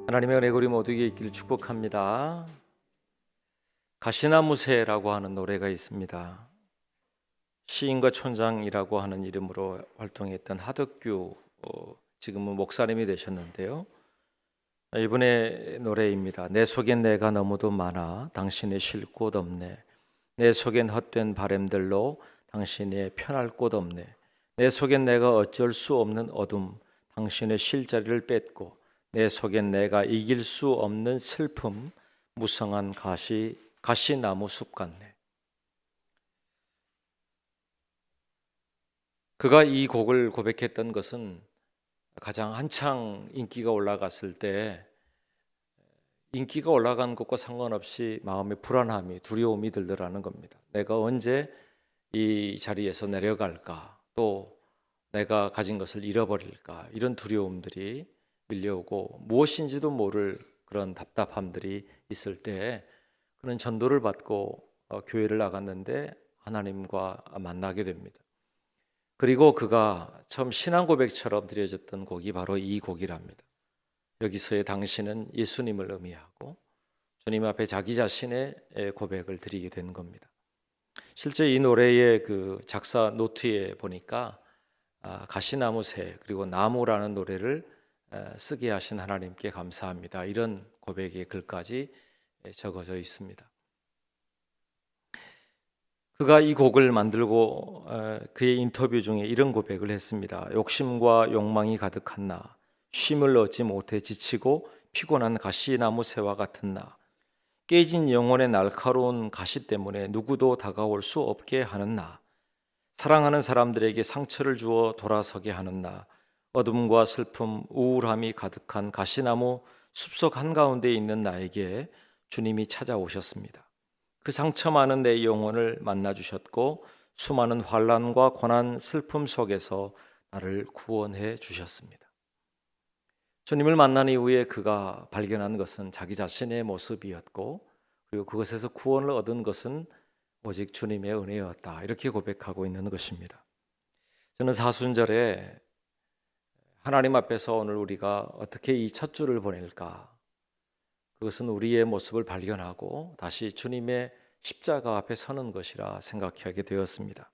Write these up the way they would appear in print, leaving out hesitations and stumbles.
하나님의 은혜 우리 모두에게 있기를 축복합니다. 가시나무새라고 하는 노래가 있습니다. 시인과 촌장이라고 하는 이름으로 활동했던 하덕규 지금은 목사님이 되셨는데요. 이분의 노래입니다. 내 속엔 내가 너무도 많아 당신의 쉴 곳 없네. 내 속엔 헛된 바램들로 당신의 편할 곳 없네. 내 속엔 내가 어쩔 수 없는 어둠 당신의 쉴 자리를 뺏고, 내 속엔 내가 이길 수 없는 슬픔 무성한 가시나무 숲 같네. 그가 이 곡을 고백했던 것은 가장 한창 인기가 올라갔을 때, 인기가 올라간 것과 상관없이 마음에 불안함이, 두려움이 들더라는 겁니다. 내가 언제 이 자리에서 내려갈까, 또 내가 가진 것을 잃어버릴까, 이런 두려움들이 밀려오고 무엇인지도 모를 그런 답답함들이 있을 때 그는 전도를 받고 교회를 나갔는데 하나님과 만나게 됩니다. 그리고 그가 처음 신앙 고백처럼 드려졌던 곡이 바로 이 곡이랍니다. 여기서의 당신은 예수님을 의미하고 주님 앞에 자기 자신의 고백을 드리게 된 겁니다. 실제 이 노래의 그 작사 노트에 보니까 가시나무새 그리고 나무라는 노래를 쓰게 하신 하나님께 감사합니다, 이런 고백의 글까지 적어져 있습니다. 그가 이 곡을 만들고 그의 인터뷰 중에 이런 고백을 했습니다. 욕심과 욕망이 가득한 나, 쉼을 얻지 못해 지치고 피곤한 가시나무 새와 같은 나, 깨진 영혼의 날카로운 가시 때문에 누구도 다가올 수 없게 하는 나, 사랑하는 사람들에게 상처를 주어 돌아서게 하는 나, 어둠과 슬픔, 우울함이 가득한 가시나무 숲속 한가운데 있는 나에게 주님이 찾아오셨습니다. 그 상처 많은 내 영혼을 만나주셨고 수많은 환난과 고난, 슬픔 속에서 나를 구원해 주셨습니다. 주님을 만난 이후에 그가 발견한 것은 자기 자신의 모습이었고, 그리고 그것에서 구원을 얻은 것은 오직 주님의 은혜였다, 이렇게 고백하고 있는 것입니다. 저는 사순절에 하나님 앞에서 오늘 우리가 어떻게 이 첫 주를 보낼까, 그것은 우리의 모습을 발견하고 다시 주님의 십자가 앞에 서는 것이라 생각하게 되었습니다.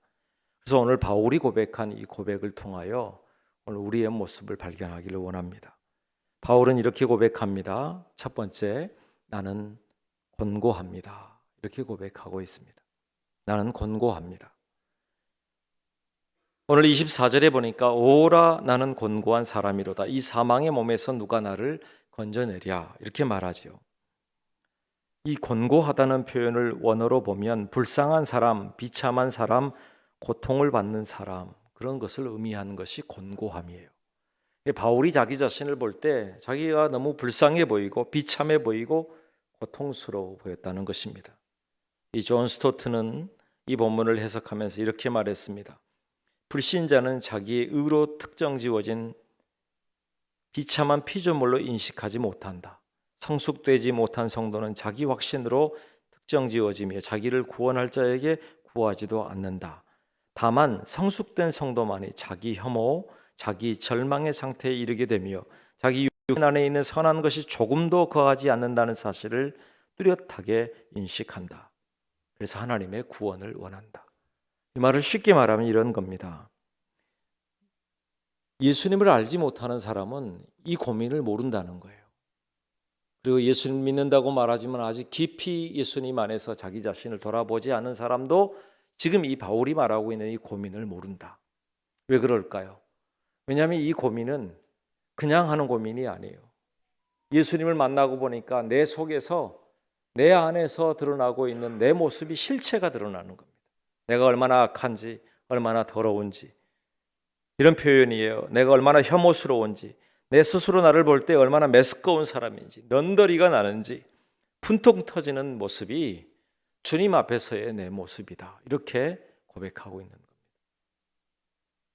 그래서 오늘 바울이 고백한 이 고백을 통하여 오늘 우리의 모습을 발견하기를 원합니다. 바울은 이렇게 고백합니다. 첫 번째, 나는 곤고합니다, 이렇게 고백하고 있습니다. 나는 곤고합니다. 오늘 24절에 보니까 오라 나는 곤고한 사람이로다, 이 사망의 몸에서 누가 나를 건져내랴, 이렇게 말하죠. 이 곤고하다는 표현을 원어로 보면 불쌍한 사람, 비참한 사람, 고통을 받는 사람, 그런 것을 의미하는 것이 곤고함이에요. 바울이 자기 자신을 볼 때 자기가 너무 불쌍해 보이고 비참해 보이고 고통스러워 보였다는 것입니다. 이 존 스토트는 이 본문을 해석하면서 이렇게 말했습니다. 불신자는 자기의 의로 특정 지어진 비참한 피조물로 인식하지 못한다. 성숙되지 못한 성도는 자기 확신으로 특정 지어지며 자기를 구원할 자에게 구하지도 않는다. 다만 성숙된 성도만이 자기 혐오, 자기 절망의 상태에 이르게 되며 자기 육신 안에 있는 선한 것이 조금도 거하지 않는다는 사실을 뚜렷하게 인식한다. 그래서 하나님의 구원을 원한다. 이 말을 쉽게 말하면 이런 겁니다. 예수님을 알지 못하는 사람은 이 고민을 모른다는 거예요. 그리고 예수님 믿는다고 말하지만 아직 깊이 예수님 안에서 자기 자신을 돌아보지 않은 사람도 지금 이 바울이 말하고 있는 이 고민을 모른다. 왜 그럴까요? 왜냐하면 이 고민은 그냥 하는 고민이 아니에요. 예수님을 만나고 보니까 내 속에서, 내 안에서 드러나고 있는 내 모습이 실체가 드러나는 겁니다. 내가 얼마나 악한지, 얼마나 더러운지, 이런 표현이에요. 내가 얼마나 혐오스러운지, 내 스스로 나를 볼 때 얼마나 메스꺼운 사람인지, 넌더리가 나는지 분통 터지는 모습이 주님 앞에서의 내 모습이다, 이렇게 고백하고 있는 겁니다.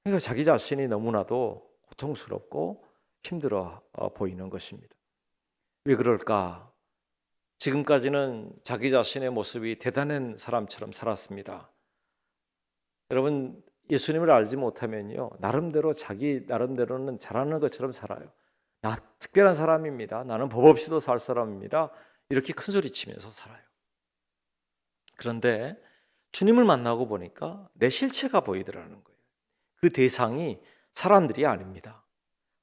그러니까 자기 자신이 너무나도 고통스럽고 힘들어 보이는 것입니다. 왜 그럴까? 지금까지는 자기 자신의 모습이 대단한 사람처럼 살았습니다. 여러분, 예수님을 알지 못하면요, 나름대로 자기 나름대로는 잘하는 것처럼 살아요. 야, 특별한 사람입니다. 나는 법 없이도 살 사람입니다. 이렇게 큰 소리 치면서 살아요. 그런데 주님을 만나고 보니까 내 실체가 보이더라는 거예요. 그 대상이 사람들이 아닙니다.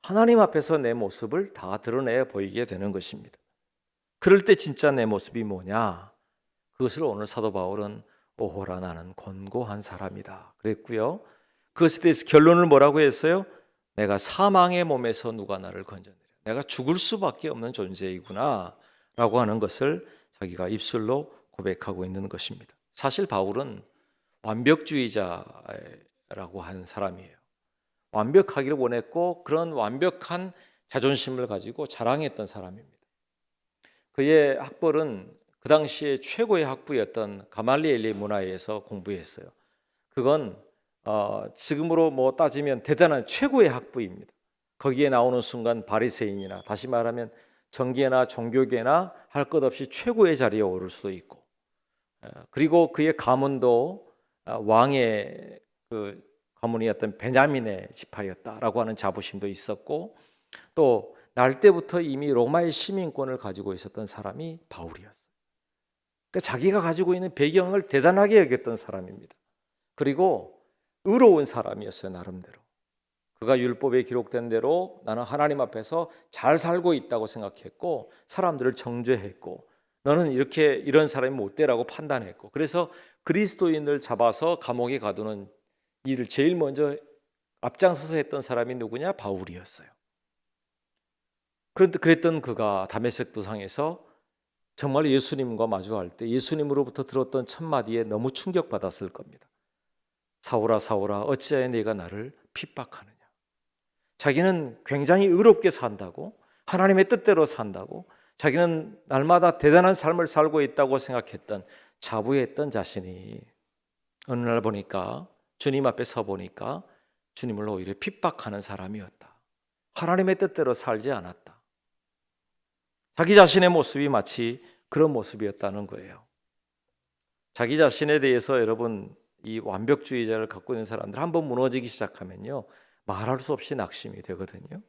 하나님 앞에서 내 모습을 다 드러내 보이게 되는 것입니다. 그럴 때 진짜 내 모습이 뭐냐? 그것을 오늘 사도 바울은 오호라 나는 곤고한 사람이다 그랬고요. 그것에 대해서 결론을 뭐라고 했어요? 내가 사망의 몸에서 누가 나를 건져내랴. 내가 죽을 수밖에 없는 존재이구나 라고 하는 것을 자기가 입술로 고백하고 있는 것입니다. 사실 바울은 완벽주의자라고 하는 사람이에요. 완벽하기를 원했고 그런 완벽한 자존심을 가지고 자랑했던 사람입니다. 그의 학벌은 그 당시에 최고의 학부였던 가말리엘의 문화에서 공부했어요. 그건 지금으로 뭐 따지면 대단한 최고의 학부입니다. 거기에 나오는 순간 바리새인이나 다시 말하면 정계나 종교계나 할 것 없이 최고의 자리에 오를 수도 있고, 그리고 그의 가문도 왕의 그 가문이었던 베냐민의 지파였다라고 하는 자부심도 있었고, 또 날 때부터 이미 로마의 시민권을 가지고 있었던 사람이 바울이었어요. 그러니까 자기가 가지고 있는 배경을 대단하게 여겼던 사람입니다. 그리고 의로운 사람이었어요, 나름대로. 그가 율법에 기록된 대로 나는 하나님 앞에서 잘 살고 있다고 생각했고, 사람들을 정죄했고, 너는 이런 사람이 못 되라고 판단했고, 그래서 그리스도인을 잡아서 감옥에 가두는 일을 제일 먼저 앞장서서 했던 사람이 누구냐? 바울이었어요. 그런데 그랬던 그가 다메섹 도상에서 정말 예수님과 마주할 때 예수님으로부터 들었던 첫 마디에 너무 충격받았을 겁니다. 사울아 사울아 어찌하여 네가 나를 핍박하느냐. 자기는 굉장히 의롭게 산다고, 하나님의 뜻대로 산다고, 자기는 날마다 대단한 삶을 살고 있다고 생각했던, 자부했던 자신이 어느 날 보니까, 주님 앞에 서 보니까 주님을 오히려 핍박하는 사람이었다. 하나님의 뜻대로 살지 않았다. 자기 자신의 모습이 마치 그런 모습이었다는 거예요. 자기 자신에 대해서 여러분, 이 완벽주의자를 갖고 있는 사람들 한번 무너지기 시작하면요, 말할 수 없이 낙심이 되거든요.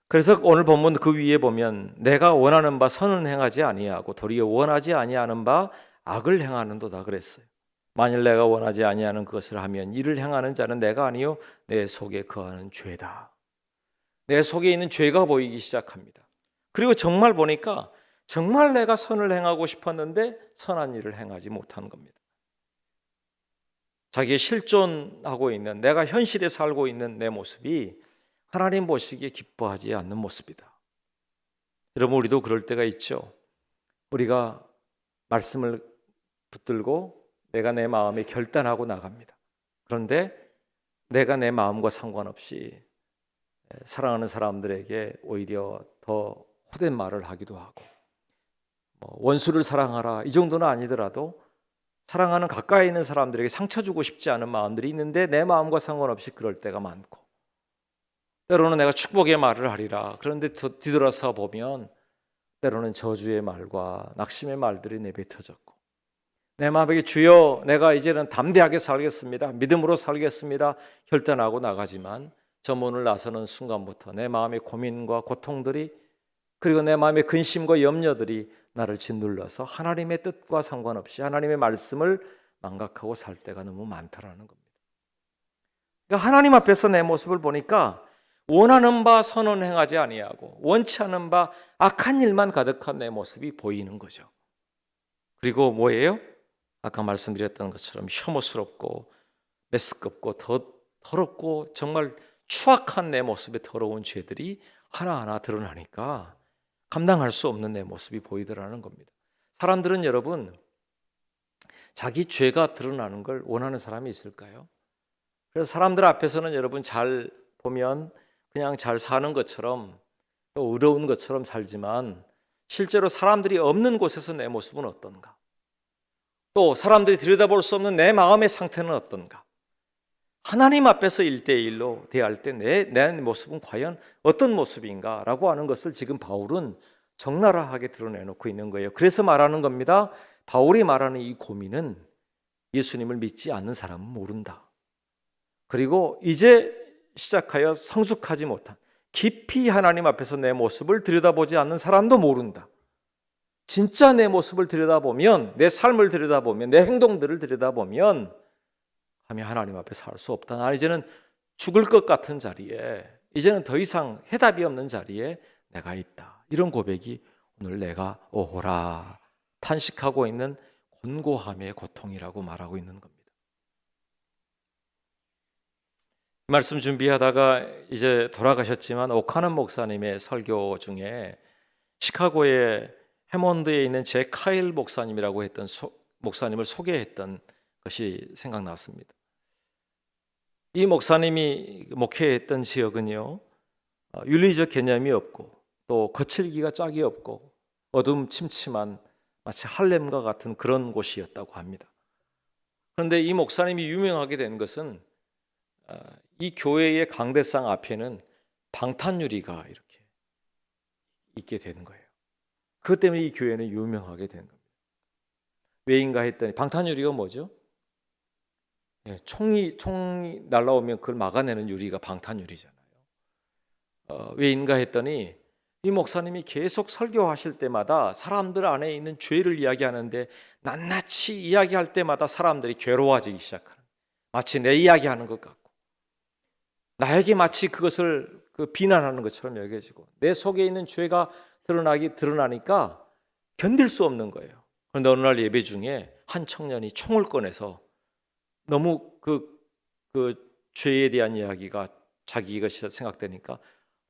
그래서 오늘 본문 그 위에 보면 내가 원하는 바 선은 행하지 아니하고 도리어 원하지 아니하는 바 악을 행하는도다 그랬어요. 만일 내가 원하지 아니하는 것을 하면 이를 행하는 자는 내가 아니요 내 속에 거하는 죄다. 내 속에 있는 죄가 보이기 시작합니다. 그리고 정말 보니까 정말 내가 선을 행하고 싶었는데 선한 일을 행하지 못한 겁니다. 자기의 실존하고 있는, 내가 현실에 살고 있는 내 모습이 하나님 보시기에 기뻐하지 않는 모습이다. 여러분, 우리도 그럴 때가 있죠. 우리가 말씀을 붙들고 내가 내 마음에 결단하고 나갑니다. 그런데 내가 내 마음과 상관없이 사랑하는 사람들에게 오히려 더 호된 말을 하기도 하고, 원수를 사랑하라 이 정도는 아니더라도 사랑하는 가까이 있는 사람들에게 상처 주고 싶지 않은 마음들이 있는데 내 마음과 상관없이 그럴 때가 많고, 때로는 내가 축복의 말을 하리라, 그런데 뒤돌아서 보면 때로는 저주의 말과 낙심의 말들이 내뱉어졌고, 내 마음에 주여 내가 이제는 담대하게 살겠습니다, 믿음으로 살겠습니다 결단하고 나가지만 저 문을 나서는 순간부터 내 마음의 고민과 고통들이, 그리고 내 마음의 근심과 염려들이 나를 짓눌러서 하나님의 뜻과 상관없이 하나님의 말씀을 망각하고 살 때가 너무 많다라는 겁니다. 그러니까 하나님 앞에서 내 모습을 보니까 원하는 바 선은 행하지 아니하고 원치 않은 바 악한 일만 가득한 내 모습이 보이는 거죠. 그리고 뭐예요? 아까 말씀드렸던 것처럼 혐오스럽고 메스껍고 더럽고 정말 추악한 내 모습의 더러운 죄들이 하나하나 드러나니까 감당할 수 없는 내 모습이 보이더라는 겁니다. 사람들은 여러분, 자기 죄가 드러나는 걸 원하는 사람이 있을까요? 그래서 사람들 앞에서는 여러분 잘 보면 그냥 잘 사는 것처럼 또 의로운 것처럼 살지만 실제로 사람들이 없는 곳에서 내 모습은 어떤가? 또 사람들이 들여다볼 수 없는 내 마음의 상태는 어떤가? 하나님 앞에서 1대1로 대할 때 내 모습은 과연 어떤 모습인가? 라고 하는 것을 지금 바울은 적나라하게 드러내놓고 있는 거예요. 그래서 말하는 겁니다. 바울이 말하는 이 고민은 예수님을 믿지 않는 사람은 모른다. 그리고 이제 시작하여 성숙하지 못한, 깊이 하나님 앞에서 내 모습을 들여다보지 않는 사람도 모른다. 진짜 내 모습을 들여다보면, 내 삶을 들여다보면, 내 행동들을 들여다보면 감히 하나님 앞에 살 수 없다. 나 이제는 죽을 것 같은 자리에, 이제는 더 이상 해답이 없는 자리에 내가 있다. 이런 고백이 오늘 내가 오호라 탄식하고 있는 곤고함의 고통이라고 말하고 있는 겁니다. 말씀 준비하다가 이제 돌아가셨지만 오카넌 목사님의 설교 중에 시카고의 해몬드에 있는 제 카일 목사님이라고 했던 목사님을 소개했던 것이 생각났습니다. 이 목사님이 목회했던 지역은요, 윤리적 개념이 없고 또 거칠기가 짝이 없고 어둠침침한 마치 할렘과 같은 그런 곳이었다고 합니다. 그런데 이 목사님이 유명하게 된 것은 이 교회의 강대상 앞에는 방탄유리가 이렇게 있게 되는 거예요. 그것 때문에 이 교회는 유명하게 된 겁니다. 왜인가 했더니, 방탄유리가 뭐죠? 총이 날라오면 그걸 막아내는 유리가 방탄유리잖아요. 왜인가 했더니 이 목사님이 계속 설교하실 때마다 사람들 안에 있는 죄를 이야기하는데 낱낱이 이야기할 때마다 사람들이 괴로워지기 시작하는, 마치 내 이야기하는 것 같고 나에게 마치 그것을 비난하는 것처럼 여겨지고 내 속에 있는 죄가 드러나니까 견딜 수 없는 거예요. 그런데 어느 날 예배 중에 한 청년이 총을 꺼내서 너무 그 죄에 대한 이야기가 자기가 생각되니까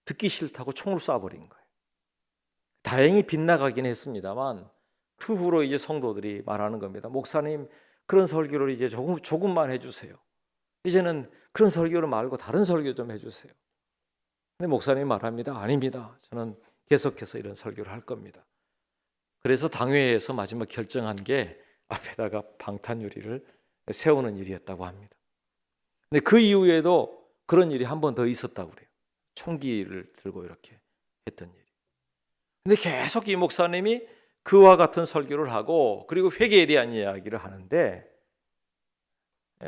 듣기 싫다고 총을 쏴버린 거예요. 다행히 빗나가긴 했습니다만 그 후로 이제 성도들이 말하는 겁니다. 목사님, 그런 설교를 이제 조금만 해주세요. 이제는 그런 설교를 말고 다른 설교 좀 해주세요. 근데 목사님이 말합니다. 아닙니다. 저는 계속해서 이런 설교를 할 겁니다. 그래서 당회에서 마지막 결정한 게 앞에다가 방탄유리를 세우는 일이었다고 합니다. 근데 그 이후에도 그런 일이 한 번 더 있었다고 그래요. 총기를 들고 이렇게 했던 일이. 근데 계속 이 목사님이 그와 같은 설교를 하고 그리고 회개에 대한 이야기를 하는데,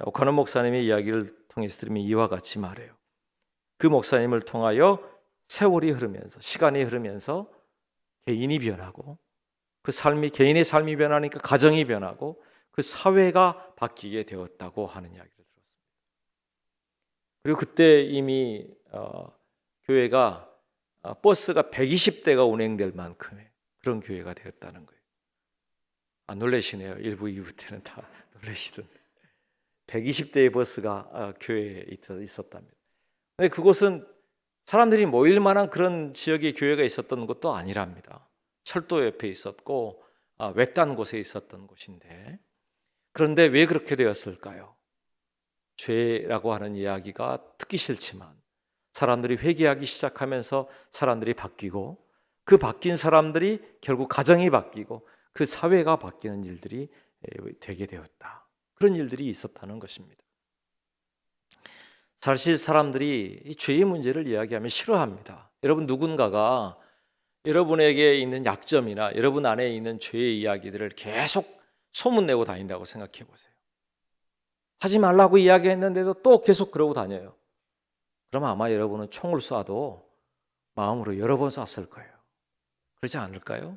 오카논 목사님의 이야기를 통해서 들으면 이와 같이 말해요. 그 목사님을 통하여 세월이 흐르면서, 시간이 흐르면서 개인이 변하고 그 삶이, 개인의 삶이 변하니까 가정이 변하고 그 사회가 바뀌게 되었다고 하는 이야기를 들었습니다. 그리고 그때 이미 교회가 버스가 120대가 운행될 만큼의 그런 교회가 되었다는 거예요. 놀라시네요. 1부, 2부 때는 다 놀라시던데. 120대의 버스가 교회에 있었답니다. 근데 그곳은 사람들이 모일 만한 그런 지역의 교회가 있었던 것도 아니랍니다. 철도 옆에 있었고 외딴 곳에 있었던 곳인데, 그런데 왜 그렇게 되었을까요? 죄라고 하는 이야기가 듣기 싫지만 사람들이 회개하기 시작하면서 사람들이 바뀌고 그 바뀐 사람들이 결국 가정이 바뀌고 그 사회가 바뀌는 일들이 되게 되었다. 그런 일들이 있었다는 것입니다. 사실 사람들이 이 죄의 문제를 이야기하면 싫어합니다. 여러분, 누군가가 여러분에게 있는 약점이나 여러분 안에 있는 죄의 이야기들을 계속 소문내고 다닌다고 생각해 보세요. 하지 말라고 이야기했는데도 또 계속 그러고 다녀요. 그러면 아마 여러분은 총을 쏴도 마음으로 여러 번 쐈을 거예요. 그렇지 않을까요?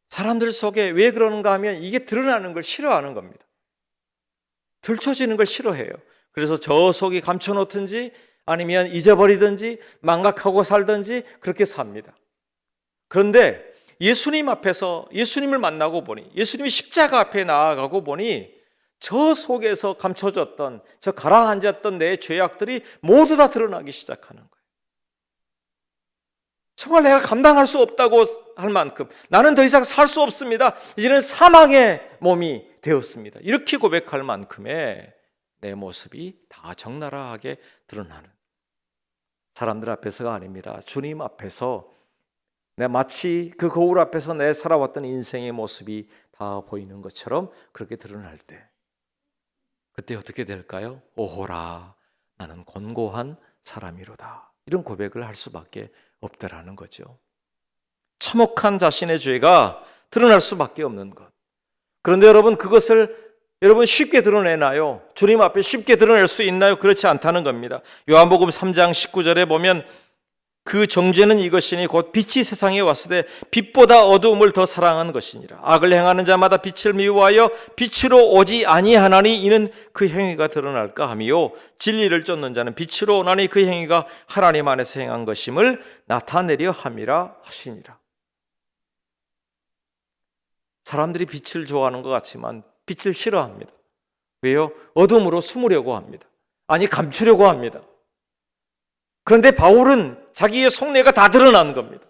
사람들 속에 왜 그러는가 하면 이게 드러나는 걸 싫어하는 겁니다. 들춰지는 걸 싫어해요. 그래서 저 속에 감춰놓든지 아니면 잊어버리든지 망각하고 살든지 그렇게 삽니다. 그런데 예수님 앞에서 예수님을 만나고 보니, 예수님이 십자가 앞에 나아가고 보니 저 속에서 감춰졌던, 저 가라앉았던 내 죄악들이 모두 다 드러나기 시작하는 거예요. 정말 내가 감당할 수 없다고 할 만큼 나는 더 이상 살 수 없습니다. 이제는 사망의 몸이 되었습니다. 이렇게 고백할 만큼의 내 모습이 다 적나라하게 드러나는, 사람들 앞에서가 아닙니다. 주님 앞에서 내 마치 그 거울 앞에서 내 살아왔던 인생의 모습이 다 보이는 것처럼 그렇게 드러날 때, 그때 어떻게 될까요? 오호라, 나는 곤고한 사람이로다. 이런 고백을 할 수밖에 없다라는 거죠. 참혹한 자신의 죄가 드러날 수밖에 없는 것. 그런데 여러분, 그것을 여러분 쉽게 드러내나요? 주님 앞에 쉽게 드러낼 수 있나요? 그렇지 않다는 겁니다. 요한복음 3장 19절에 보면 그 정죄는 이것이니 곧 빛이 세상에 왔을 때 빛보다 어두움을 더 사랑한 것이니라. 악을 행하는 자마다 빛을 미워하여 빛으로 오지 아니하나니 이는 그 행위가 드러날까 하미요 진리를 쫓는 자는 빛으로 오나니 그 행위가 하나님 안에서 행한 것임을 나타내려 함이라 하시니라. 사람들이 빛을 좋아하는 것 같지만 빛을 싫어합니다. 왜요? 어둠으로 숨으려고 합니다. 아니 감추려고 합니다. 그런데 바울은 자기의 속내가 다 드러나는 겁니다.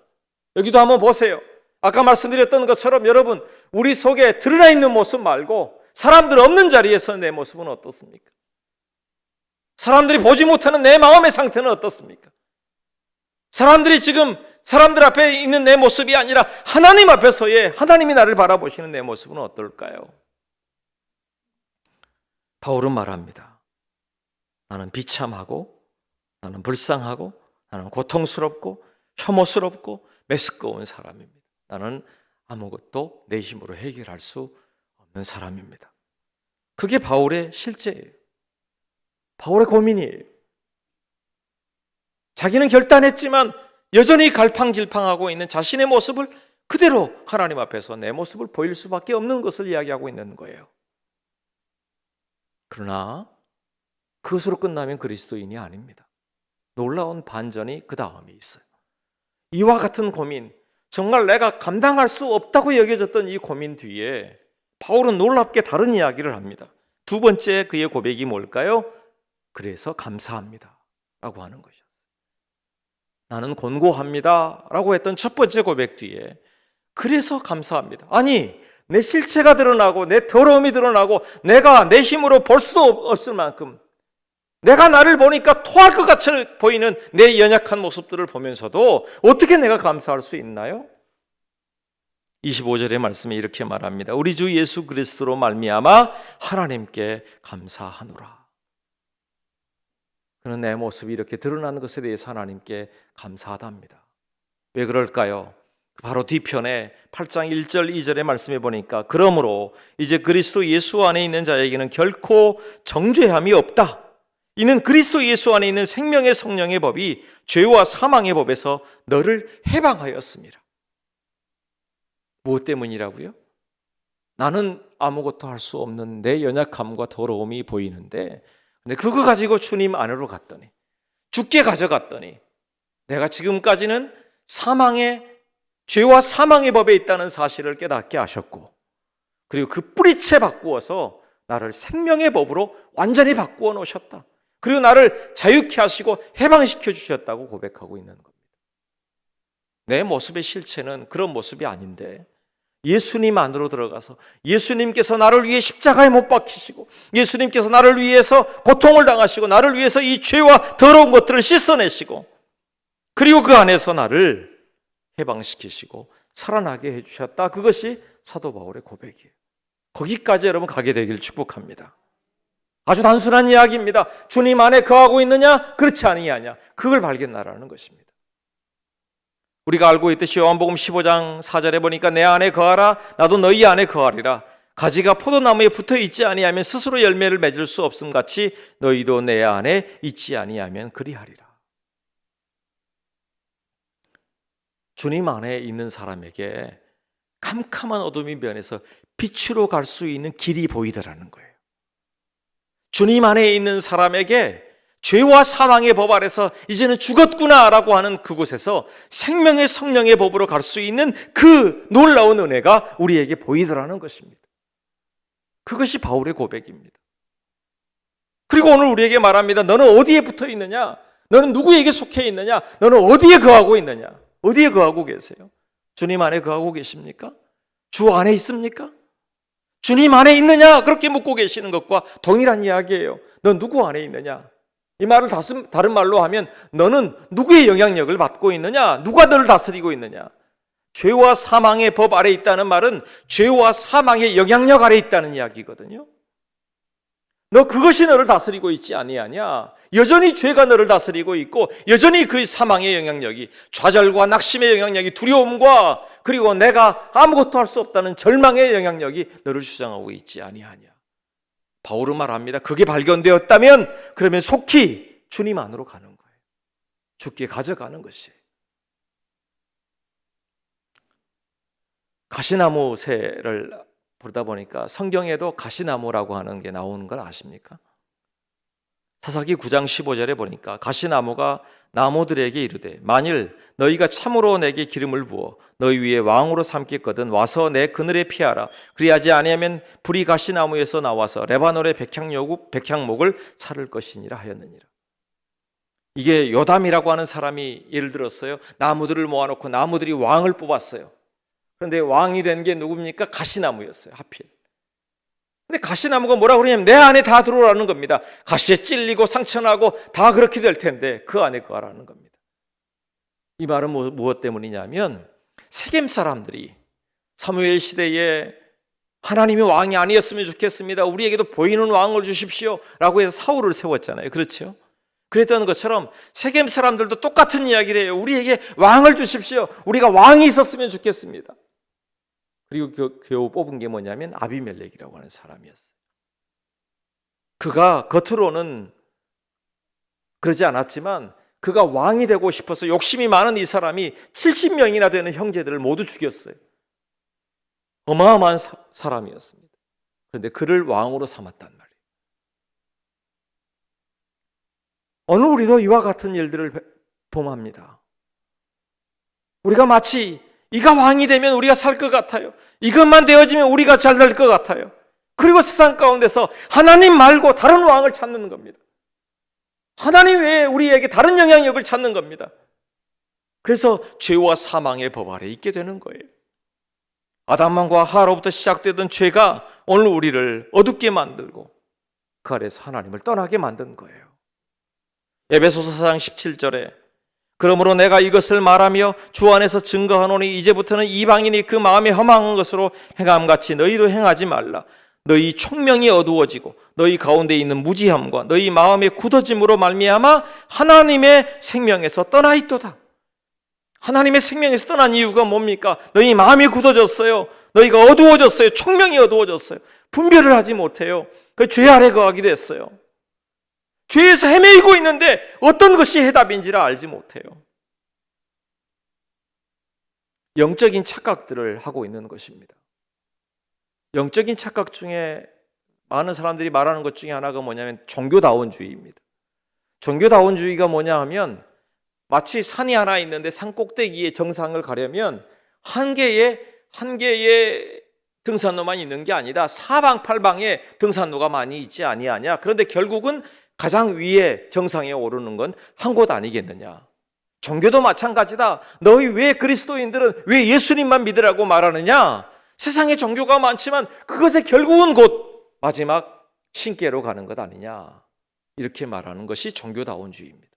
여기도 한번 보세요. 아까 말씀드렸던 것처럼 여러분 우리 속에 드러나 있는 모습 말고 사람들 없는 자리에서 내 모습은 어떻습니까? 사람들이 보지 못하는 내 마음의 상태는 어떻습니까? 사람들이 지금 사람들 앞에 있는 내 모습이 아니라 하나님 앞에서의 하나님이 나를 바라보시는 내 모습은 어떨까요? 바울은 말합니다. 나는 비참하고 나는 불쌍하고 나는 고통스럽고 혐오스럽고 메스꺼운 사람입니다. 나는 아무것도 내 힘으로 해결할 수 없는 사람입니다. 그게 바울의 실제예요. 바울의 고민이에요. 자기는 결단했지만 여전히 갈팡질팡하고 있는 자신의 모습을 그대로 하나님 앞에서 내 모습을 보일 수밖에 없는 것을 이야기하고 있는 거예요. 그러나 그것으로 끝나면 그리스도인이 아닙니다. 놀라운 반전이 그 다음에 있어요. 이와 같은 고민, 정말 내가 감당할 수 없다고 여겨졌던 이 고민 뒤에 바울은 놀랍게 다른 이야기를 합니다. 두 번째 그의 고백이 뭘까요? 그래서 감사합니다 라고 하는 것이죠. 나는 곤고합니다 라고 했던 첫 번째 고백 뒤에 그래서 감사합니다. 아니 내 실체가 드러나고 내 더러움이 드러나고 내가 내 힘으로 볼 수도 없을 만큼 내가 나를 보니까 토할 것 같이 보이는 내 연약한 모습들을 보면서도 어떻게 내가 감사할 수 있나요? 25절의 말씀에 이렇게 말합니다. 우리 주 예수 그리스도로 말미암아 하나님께 감사하노라. 그는 내 모습이 이렇게 드러나는 것에 대해서 하나님께 감사하답니다. 왜 그럴까요? 바로 뒤편에 8장 1절 2절의 말씀에 보니까 그러므로 이제 그리스도 예수 안에 있는 자에게는 결코 정죄함이 없다. 이는 그리스도 예수 안에 있는 생명의 성령의 법이 죄와 사망의 법에서 너를 해방하였습니다. 무엇 때문이라고요? 나는 아무것도 할 수 없는 내 연약함과 더러움이 보이는데 근데 그거 가지고 주님 안으로 갔더니 죽게 가져갔더니 내가 지금까지는 죄와 사망의 법에 있다는 사실을 깨닫게 하셨고 그리고 그 뿌리채 바꾸어서 나를 생명의 법으로 완전히 바꾸어 놓으셨다. 그리고 나를 자유케 하시고 해방시켜 주셨다고 고백하고 있는 겁니다. 내 모습의 실체는 그런 모습이 아닌데 예수님 안으로 들어가서 예수님께서 나를 위해 십자가에 못 박히시고 예수님께서 나를 위해서 고통을 당하시고 나를 위해서 이 죄와 더러운 것들을 씻어내시고 그리고 그 안에서 나를 해방시키시고 살아나게 해주셨다. 그것이 사도 바울의 고백이에요. 거기까지 여러분 가게 되길 축복합니다. 아주 단순한 이야기입니다. 주님 안에 거하고 있느냐 그렇지 아니하냐 그걸 발견하라는 것입니다. 우리가 알고 있듯이 요한복음 15장 4절에 보니까 내 안에 거하라 나도 너희 안에 거하리라. 가지가 포도나무에 붙어 있지 아니하면 스스로 열매를 맺을 수 없음 같이 너희도 내 안에 있지 아니하면 그리하리라. 주님 안에 있는 사람에게 캄캄한 어둠이 면에서 빛으로 갈 수 있는 길이 보이더라는 거예요. 주님 안에 있는 사람에게 죄와 사망의 법 아래서 이제는 죽었구나라고 하는 그곳에서 생명의 성령의 법으로 갈 수 있는 그 놀라운 은혜가 우리에게 보이더라는 것입니다. 그것이 바울의 고백입니다. 그리고 오늘 우리에게 말합니다. 너는 어디에 붙어 있느냐? 너는 누구에게 속해 있느냐? 너는 어디에 거하고 있느냐? 어디에 거하고 계세요? 주님 안에 거하고 계십니까? 주 안에 있습니까? 주님 안에 있느냐? 그렇게 묻고 계시는 것과 동일한 이야기예요. 너 누구 안에 있느냐? 이 말을 다른 말로 하면 너는 누구의 영향력을 받고 있느냐? 누가 너를 다스리고 있느냐? 죄와 사망의 법 아래 있다는 말은 죄와 사망의 영향력 아래 있다는 이야기거든요. 너 그것이 너를 다스리고 있지 아니하냐? 여전히 죄가 너를 다스리고 있고 여전히 그 사망의 영향력이 좌절과 낙심의 영향력이 두려움과 그리고 내가 아무것도 할 수 없다는 절망의 영향력이 너를 주장하고 있지 아니하냐? 바울은 말합니다. 그게 발견되었다면 그러면 속히 주님 안으로 가는 거예요. 주께 가져가는 것이에요. 가시나무 새를 보다 보니까 성경에도 가시나무라고 하는 게 나오는 걸 아십니까? 사사기 9장 15절에 보니까 가시나무가 나무들에게 이르되 만일 너희가 참으로 내게 기름을 부어 너희 위에 왕으로 삼겠거든 와서 내 그늘에 피하라. 그리하지 아니하면 불이 가시나무에서 나와서 레바논의 백향목을 사를 것이니라 하였느니라. 이게 요담이라고 하는 사람이 예를 들었어요. 나무들을 모아놓고 나무들이 왕을 뽑았어요. 그런데 왕이 된 게 누굽니까? 가시나무였어요. 하필. 근데 가시나무가 뭐라 그러냐면 내 안에 다 들어오라는 겁니다. 가시에 찔리고 상처나고 다 그렇게 될 텐데 그 안에 거하라는 겁니다. 이 말은 무엇 때문이냐면 세겜 사람들이 사무엘 시대에 하나님이 왕이 아니었으면 좋겠습니다. 우리에게도 보이는 왕을 주십시오 라고 해서 사울을 세웠잖아요. 그렇죠? 그랬던 것처럼 세겜 사람들도 똑같은 이야기를 해요. 우리에게 왕을 주십시오. 우리가 왕이 있었으면 좋겠습니다. 그리고 겨우 뽑은 게 뭐냐면 아비멜렉이라고 하는 사람이었어요. 그가 겉으로는 그러지 않았지만 그가 왕이 되고 싶어서 욕심이 많은 이 사람이 70명이나 되는 형제들을 모두 죽였어요. 어마어마한 사람이었습니다. 그런데 그를 왕으로 삼았단 말이에요. 오늘 우리도 이와 같은 일들을 범합니다. 우리가 마치 이가 왕이 되면 우리가 살 것 같아요. 이것만 되어지면 우리가 잘 될 것 같아요. 그리고 세상 가운데서 하나님 말고 다른 왕을 찾는 겁니다. 하나님 외에 우리에게 다른 영향력을 찾는 겁니다. 그래서 죄와 사망의 법 아래 있게 되는 거예요. 아담과 하와로부터 시작되던 죄가 오늘 우리를 어둡게 만들고 그 아래서 하나님을 떠나게 만든 거예요. 에베소서 4장 17절에 그러므로 내가 이것을 말하며 주 안에서 증거하노니 이제부터는 이방인이 그 마음에 허망한 것으로 행함같이 너희도 행하지 말라. 너희 총명이 어두워지고 너희 가운데 있는 무지함과 너희 마음의 굳어짐으로 말미암아 하나님의 생명에서 떠나 있도다. 하나님의 생명에서 떠난 이유가 뭡니까? 너희 마음이 굳어졌어요. 너희가 어두워졌어요. 총명이 어두워졌어요. 분별을 하지 못해요. 그 죄 아래 거하게 됐어요. 죄에서 헤매이고 있는데 어떤 것이 해답인지를 알지 못해요. 영적인 착각들을 하고 있는 것입니다. 영적인 착각 중에 많은 사람들이 말하는 것 중에 하나가 뭐냐면 종교다원주의입니다. 종교다원주의가 뭐냐 하면 마치 산이 하나 있는데 산 꼭대기에 정상을 가려면 한 개의 등산로만 있는 게 아니라 사방팔방에 등산로가 많이 있지 아니하냐. 그런데 결국은 가장 위에 정상에 오르는 건 한 곳 아니겠느냐. 종교도 마찬가지다. 너희 왜 그리스도인들은 왜 예수님만 믿으라고 말하느냐. 세상에 종교가 많지만 그것의 결국은 곧 마지막 신께로 가는 것 아니냐. 이렇게 말하는 것이 종교다원주의입니다.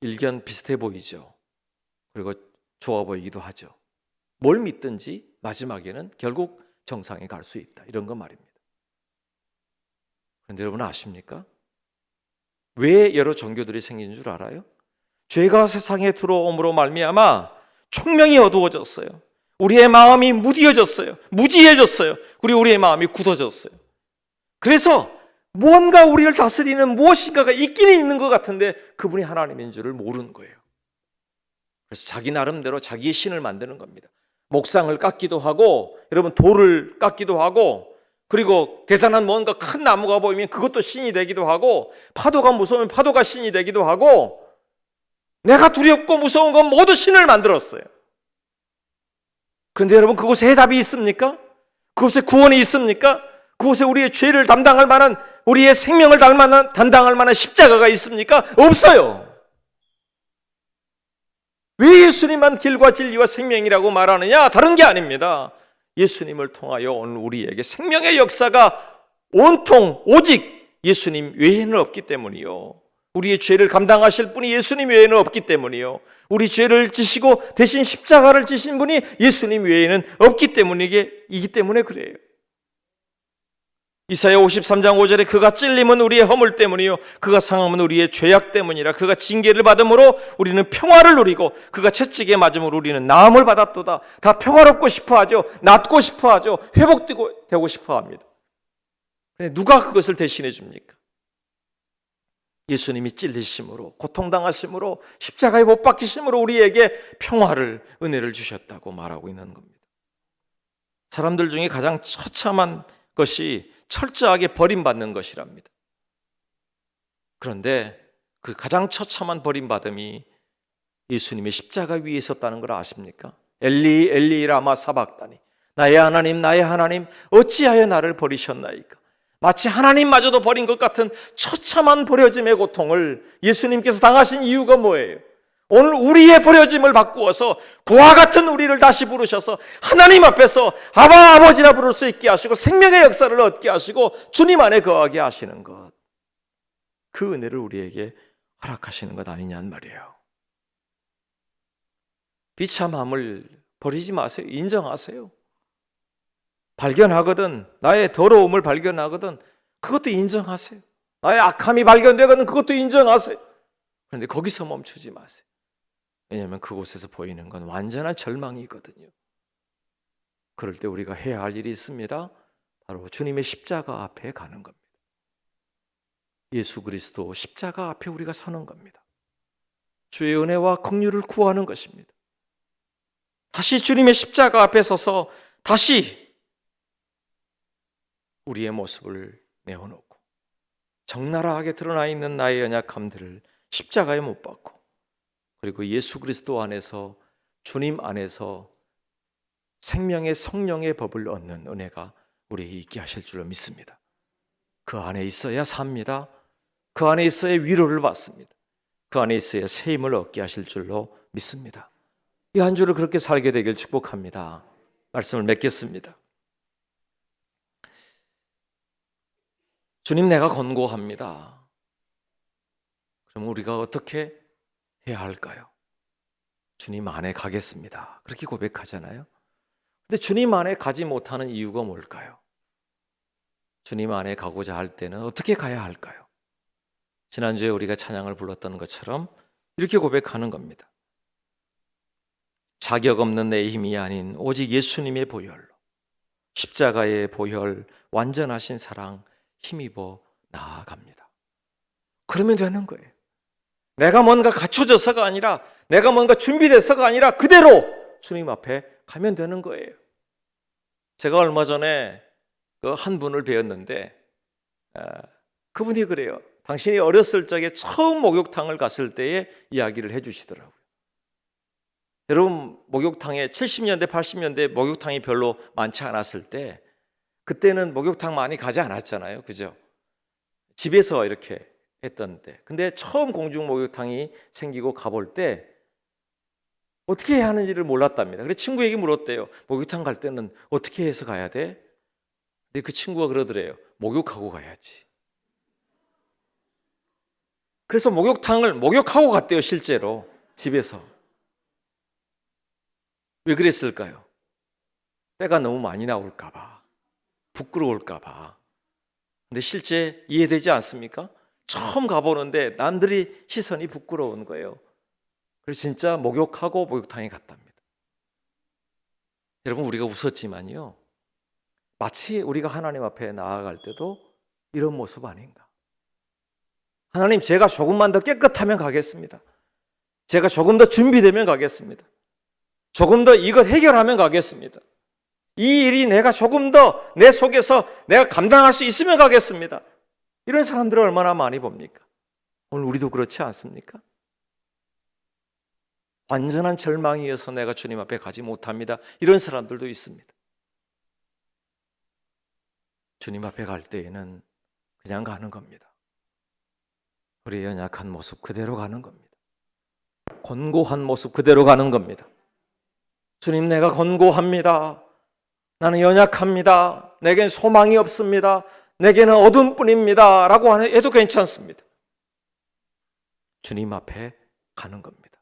일견 비슷해 보이죠. 그리고 좋아 보이기도 하죠. 뭘 믿든지 마지막에는 결국 정상에 갈 수 있다. 이런 거 말입니다. 그런데 여러분 아십니까? 왜 여러 종교들이 생긴 줄 알아요? 죄가 세상에 들어옴으로 말미암아 총명이 어두워졌어요. 우리의 마음이 무디어졌어요. 무지해졌어요. 그리고 우리의 마음이 굳어졌어요. 그래서 무언가 우리를 다스리는 무엇인가가 있기는 있는 것 같은데 그분이 하나님인 줄을 모르는 거예요. 그래서 자기 나름대로 자기의 신을 만드는 겁니다. 목상을 깎기도 하고 여러분 돌을 깎기도 하고 그리고 대단한 뭔가 큰 나무가 보이면 그것도 신이 되기도 하고 파도가 무서우면 파도가 신이 되기도 하고 내가 두렵고 무서운 건 모두 신을 만들었어요. 그런데 여러분 그곳에 해답이 있습니까? 그곳에 구원이 있습니까? 그곳에 우리의 죄를 담당할 만한 우리의 생명을 담당할 만한 십자가가 있습니까? 없어요. 왜 예수님만 길과 진리와 생명이라고 말하느냐? 다른 게 아닙니다. 예수님을 통하여 오늘 우리에게 생명의 역사가 온통 오직 예수님 외에는 없기 때문이요. 우리의 죄를 감당하실 분이 예수님 외에는 없기 때문이요. 우리 죄를 지시고 대신 십자가를 지신 분이 예수님 외에는 없기 때문에 그래요. 이사야 53장 5절에 그가 찔림은 우리의 허물 때문이요 그가 상함은 우리의 죄악 때문이라. 그가 징계를 받음으로 우리는 평화를 누리고 그가 채찍에 맞음으로 우리는 나음을 받았도다. 다 평화롭고 싶어하죠. 낫고 싶어하죠. 회복되고 싶어합니다. 누가 그것을 대신해 줍니까? 예수님이 찔리심으로, 고통당하심으로, 십자가에 못 박히심으로 우리에게 평화를, 은혜를 주셨다고 말하고 있는 겁니다. 사람들 중에 가장 처참한 것이 철저하게 버림받는 것이랍니다. 그런데 그 가장 처참한 버림받음이 예수님의 십자가 위에 있었다는 걸 아십니까? 엘리 엘리 라마 사박다니, 나의 하나님 어찌하여 나를 버리셨나이까? 마치 하나님마저도 버린 것 같은 처참한 버려짐의 고통을 예수님께서 당하신 이유가 뭐예요? 오늘 우리의 버려짐을 바꾸어서 그와 같은 우리를 다시 부르셔서 하나님 앞에서 아바 아버지라 부를 수 있게 하시고 생명의 역사를 얻게 하시고 주님 안에 거하게 하시는 것, 그 은혜를 우리에게 허락하시는 것 아니냐는 말이에요. 비참함을 버리지 마세요. 인정하세요. 발견하거든, 나의 더러움을 발견하거든 그것도 인정하세요. 나의 악함이 발견되거든 그것도 인정하세요. 그런데 거기서 멈추지 마세요. 왜냐하면 그곳에서 보이는 건 완전한 절망이거든요. 그럴 때 우리가 해야 할 일이 있습니다. 바로 주님의 십자가 앞에 가는 겁니다. 예수 그리스도 십자가 앞에 우리가 서는 겁니다. 주의 은혜와 긍휼을 구하는 것입니다. 다시 주님의 십자가 앞에 서서 다시 우리의 모습을 내어놓고 적나라하게 드러나 있는 나의 연약함들을 십자가에 못 박고, 그리고 예수 그리스도 안에서, 주님 안에서 생명의 성령의 법을 얻는 은혜가 우리에게 있게 하실 줄로 믿습니다. 그 안에 있어야 삽니다. 그 안에 있어야 위로를 받습니다. 그 안에 있어야 새 힘을 얻게 하실 줄로 믿습니다. 이 한 주를 그렇게 살게 되길 축복합니다. 말씀을 맺겠습니다. 주님, 내가 권고합니다. 그럼 우리가 어떻게 해야 할까요? 주님 안에 가겠습니다. 그렇게 고백하잖아요. 근데 주님 안에 가지 못하는 이유가 뭘까요? 주님 안에 가고자 할 때는 어떻게 가야 할까요? 지난주에 우리가 찬양을 불렀던 것처럼 이렇게 고백하는 겁니다. 자격 없는 내 힘이 아닌 오직 예수님의 보혈로, 십자가의 보혈, 완전하신 사랑 힘입어 나아갑니다. 그러면 되는 거예요. 내가 뭔가 갖춰져서가 아니라, 내가 뭔가 준비돼서가 아니라 그대로 주님 앞에 가면 되는 거예요. 제가 얼마 전에 한 분을 배웠는데 그분이 그래요. 당신이 어렸을 적에 처음 목욕탕을 갔을 때의 이야기를 해주시더라고요. 여러분, 목욕탕에 70년대, 80년대 목욕탕이 별로 많지 않았을 때, 그때는 목욕탕 많이 가지 않았잖아요. 그죠? 집에서 이렇게 했던데, 근데 처음 공중 목욕탕이 생기고 가볼 때 어떻게 해야 하는지를 몰랐답니다. 그래서 친구에게 물었대요. 목욕탕 갈 때는 어떻게 해서 가야 돼? 근데 그 친구가 그러더래요. 목욕하고 가야지. 그래서 목욕탕을 목욕하고 갔대요. 실제로 집에서. 왜 그랬을까요? 때가 너무 많이 나올까 봐, 부끄러울까 봐. 근데 실제 이해되지 않습니까? 처음 가보는데 남들이 시선이 부끄러운 거예요. 그래서 진짜 목욕하고 목욕탕에 갔답니다. 여러분, 우리가 웃었지만요, 마치 우리가 하나님 앞에 나아갈 때도 이런 모습 아닌가? 하나님, 제가 조금만 더 깨끗하면 가겠습니다. 제가 조금 더 준비되면 가겠습니다. 조금 더 이것 해결하면 가겠습니다. 이 일이 내가 조금 더 내 속에서 내가 감당할 수 있으면 가겠습니다. 이런 사람들을 얼마나 많이 봅니까? 오늘 우리도 그렇지 않습니까? 완전한 절망이어서 내가 주님 앞에 가지 못합니다. 이런 사람들도 있습니다. 주님 앞에 갈 때에는 그냥 가는 겁니다. 우리의 연약한 모습 그대로 가는 겁니다. 권고한 모습 그대로 가는 겁니다. 주님, 내가 권고합니다. 나는 연약합니다. 내겐 소망이 없습니다. 내게는 어둠뿐입니다. 라고 해도 괜찮습니다. 주님 앞에 가는 겁니다.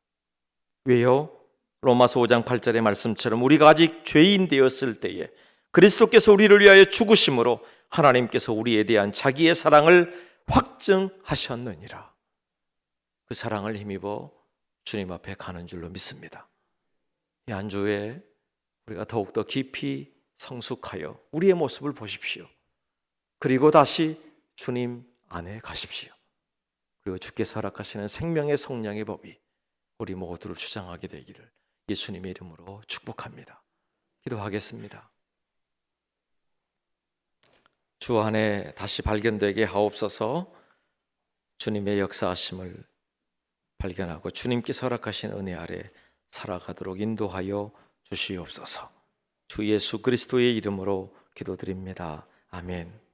왜요? 로마서 5장 8절의 말씀처럼 우리가 아직 죄인 되었을 때에 그리스도께서 우리를 위하여 죽으심으로 하나님께서 우리에 대한 자기의 사랑을 확증하셨느니라. 그 사랑을 힘입어 주님 앞에 가는 줄로 믿습니다. 이 한 주에 우리가 더욱더 깊이 성숙하여 우리의 모습을 보십시오. 그리고 다시 주님 안에 가십시오. 그리고 주께서 허락하시는 생명의 성령의 법이 우리 모두를 주장하게 되기를 예수님의 이름으로 축복합니다. 기도하겠습니다. 주 안에 다시 발견되게 하옵소서. 주님의 역사하심을 발견하고 주님께서 허락하신 은혜 아래 살아가도록 인도하여 주시옵소서. 주 예수 그리스도의 이름으로 기도드립니다. 아멘.